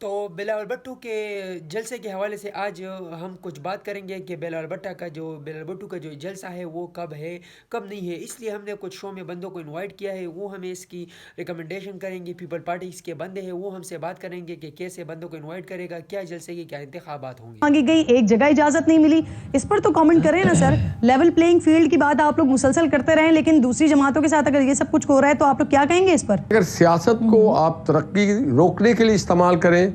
تو بلاول بھٹو کے جلسے کے حوالے سے آج ہم کچھ بات کریں گے کہ بلاول بھٹو کا جو جلسہ ہے وہ کب ہے کب نہیں ہے. اس لیے ہم نے کچھ شو میں بندوں کو انوائٹ کیا ہے, وہ ہمیں اس کی ریکمنڈیشن کریں گے. پیپل پارٹیز کے بندے ہیں, وہ ہم سے بات کریں گے کہ کیسے بندوں کو انوائٹ کرے گا, کیا جلسے کی کیا انتخابات ہوں گے. مانگی گئی ایک جگہ اجازت نہیں ملی, اس پر تو کامنٹ کریں نا سر. لیول پلینگ فیلڈ کی بات آپ لوگ مسلسل کرتے رہیں, لیکن دوسری جماعتوں کے ساتھ اگر یہ سب کچھ ہو رہا ہے تو آپ لوگ کیا کہیں گے اس پر؟ اگر سیاست کو آپ ترقی روکنے کے لیے استعمال کریں,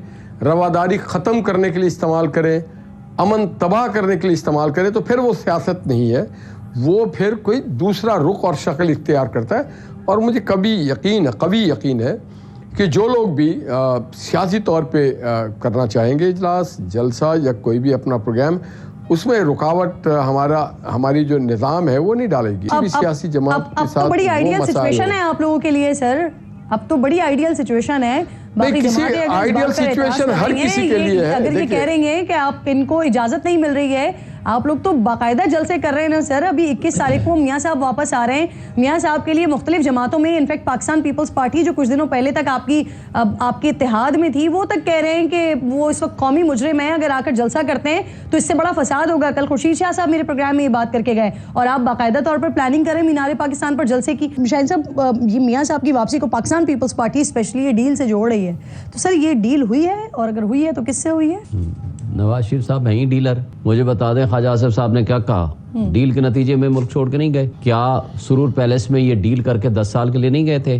رواداری ختم کرنے کے لیے استعمال کریں, امن تباہ کرنے کے لیے استعمال کریں, تو پھر وہ سیاست نہیں ہے, وہ پھر کوئی دوسرا رخ اور شکل اختیار کرتا ہے. اور مجھے قوی یقین ہے کہ جو لوگ بھی سیاسی طور پہ کرنا چاہیں گے اجلاس, جلسہ یا کوئی بھی اپنا پروگرام, اس میں رکاوٹ ہماری جو نظام ہے وہ نہیں ڈالے گی. کسی بھی سیاسی جماعت کے ساتھ اب تو بڑی آئیڈیل سچویشن ہے آپ لوگوں کے لیے سر, اب تو بڑی آئیڈیل سچویشن ہے. آئیڈیل سچویشن ہر کسی کے لیے ہے. اگر یہ کہہ رہے ہیں کہ آپ ان کو اجازت نہیں مل رہی ہے, آپ لوگ تو باقاعدہ جلسے کر رہے ہیں نا سر. ابھی 21 تاریخ کو میاں صاحب واپس آ رہے ہیں. میاں صاحب کے لیے مختلف جماعتوں میں, انفیکٹ پاکستان پیپلز پارٹی جو کچھ دنوں پہلے تک آپ کے اتحاد میں تھی, وہ تک کہہ رہے ہیں کہ وہ اس وقت قومی مجرم ہے, اگر آ کر جلسہ کرتے ہیں تو اس سے بڑا فساد ہوگا. کل خورشید شاہ صاحب میرے پروگرام میں یہ بات کر کے گئے, اور آپ باقاعدہ طور پر پلاننگ کریں مینار پاکستان پر جلسے کی. شاہین صاحب, یہ میاں صاحب کی واپسی کو پاکستان پیپلز پارٹی اسپیشلی یہ ڈیل سے جوڑ رہی ہے, تو سر یہ ڈیل ہوئی ہے, اور اگر ہوئی ہے تو کس سے ہوئی ہے؟ نواز شریف صاحب ہیں ہی ڈیلر. مجھے بتا دیں خواجہ آصف صاحب نے کیا کہا, ڈیل کے نتیجے میں ملک چھوڑ کے نہیں گئے. کیا سرور پیلیس میں یہ ڈیل کر کے 10 سال کے لیے نہیں گئے تھے؟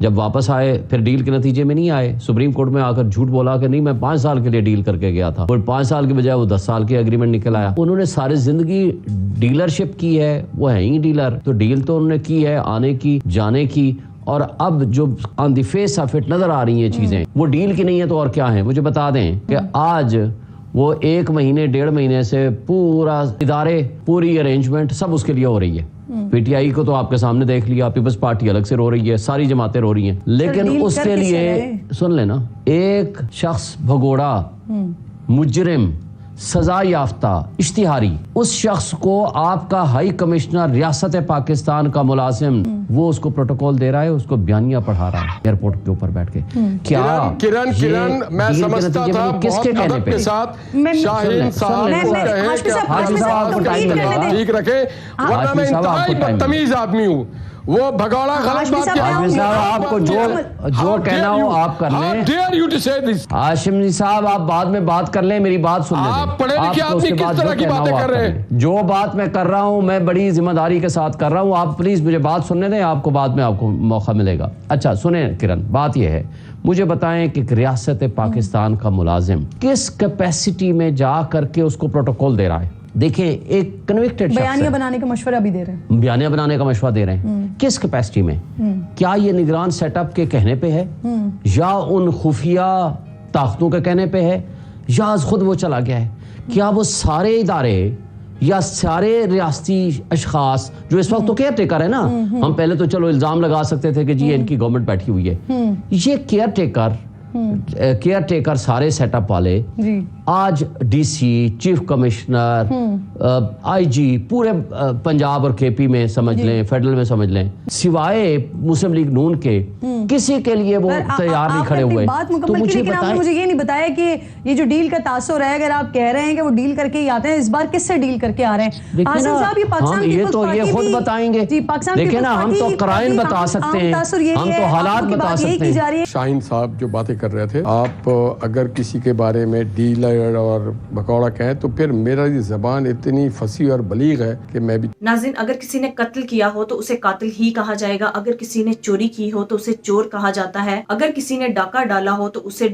جب واپس آئے پھر ڈیل کے نتیجے میں نہیں آئے, سپریم کورٹ میں آ کر جھوٹ بولا کہ نہیں میں 5 سال کے لیے ڈیل کر کے گیا تھا, اور 5 سال کے بجائے وہ 10 سال کے اگریمنٹ نکل آیا. انہوں نے ساری زندگی ڈیلرشپ کی ہے, وہ ہیں ہی ڈیلر. تو ڈیل تو انہوں نے کی ہے, آنے کی جانے کی, اور اب جو آن دی فیس آف اٹ نظر آ رہی ہیں چیزیں وہ ڈیل کی نہیں ہے تو اور کیا ہیں. مجھے بتا دیں کہ آج وہ 1 مہینے 1.5 مہینے سے پورا ادارے, پوری ارینجمنٹ سب اس کے لیے ہو رہی ہے. پی ٹی آئی کو تو آپ کے سامنے دیکھ لیا, پیپلز پارٹی الگ سے رو رہی ہے, ساری جماعتیں رو رہی ہیں, لیکن اس کے لیے سن لینا, ایک شخص بھگوڑا, مجرم, سزا یافتہ, اشتہاری, اس شخص کو آپ کا ہائی کمشنر ریاست پاکستان کا ملازم وہ اس کو پروٹوکول دے رہا ہے, اس کو بیانیہ پڑھا رہا ہے ایئرپورٹ کے اوپر بیٹھ کے. کیا کرن میں سمجھتا تھا کس کے کہنے ادب پہ کے ساتھ شاہین صاحب کو کہیں کہ حاجی صاحب کو ٹائم ٹھیک رکھے, ورنہ میں انتہائی بدتمیز آدمی ہوں. وہ بھگوڑا غلط بات کیا. ہاشمی صاحب آپ کو جو کہنا ہو آپ کر لیں. ہاشمی صاحب آپ بعد میں بات کر لیں, میری بات سن لیں. آپ پڑھے لکھے آدمی کس طرح کی باتیں کر رہے ہیں؟ جو بات میں کر رہا ہوں میں بڑی ذمہ داری کے ساتھ کر رہا ہوں, آپ پلیز مجھے بات سننے دیں, آپ کو بعد میں آپ کو موقع ملے گا. اچھا سنیں کرن, بات یہ ہے, مجھے بتائیں کہ ریاست پاکستان کا ملازم کس کیپیسٹی میں جا کر کے اس کو پروٹوکول دے رہا ہے. دیکھیں ایک کنوکٹڈ شخص بیانیہ بنانے کا مشورہ بھی دے رہے ہیں, بیانیہ بنانے کا مشورہ دے رہے ہیں, کس کیپیسٹی میں؟ کیا یہ نگران سیٹ اپ کے کہنے پہ ہے, یا ان خفیہ طاقتوں کے کہنے پہ ہے, یا خود وہ چلا گیا ہے؟ کیا وہ سارے ادارے یا سارے ریاستی اشخاص جو اس وقت تو کیئر ٹیکر ہے نا, ہم پہلے تو چلو الزام لگا سکتے تھے کہ جی ان کی گورنمنٹ بیٹھی ہوئی ہے, یہ کیئر ٹیکر سارے سیٹ اپ والے آج ڈی سی, چیف کمشنر, آئی جی, پورے پنجاب اور کے پی میں سمجھ لیں, فیڈرل میں سمجھ لیں, سوائے مسلم لیگ نون کے کسی کے لیے وہ تیار نہیں کھڑے ہوئے. بات مکمل کی, لیکن آپ نے مجھے یہ نہیں بتایا کہ یہ جو ڈیل کا تاثر ہے, اگر آپ کہہ رہے ہیں کہ وہ ڈیل کر کے ہی آتے ہیں, اس بار کس سے ڈیل کر کے آ رہے ہیں؟ آصف صاحب یہ پاکستان پیپلز پارٹی یہ خود بتائیں گے, دیکھیں نا ہم تو قرائن بتا سکتے ہیں, ہم تو حالات بتا سکتے ہیں. شاہین صاحب جو باتیں کر رہے تھے, آپ اگر کسی کے بارے میں ڈیلر اور بکوڑا کہیں تو پھر میرا یہ زبان اتنی فصیح اور بلیغ ہے کہ میں بھی. ناظرین, اگر کسی نے قتل کیا ہو تو اسے قاتل ہی کہا جائے گا, اگر کسی نے چوری کی ہو تو اسے چور کہا جاتا ہے, اگر کسی نے ڈاکہ ڈالا ہو تو اسے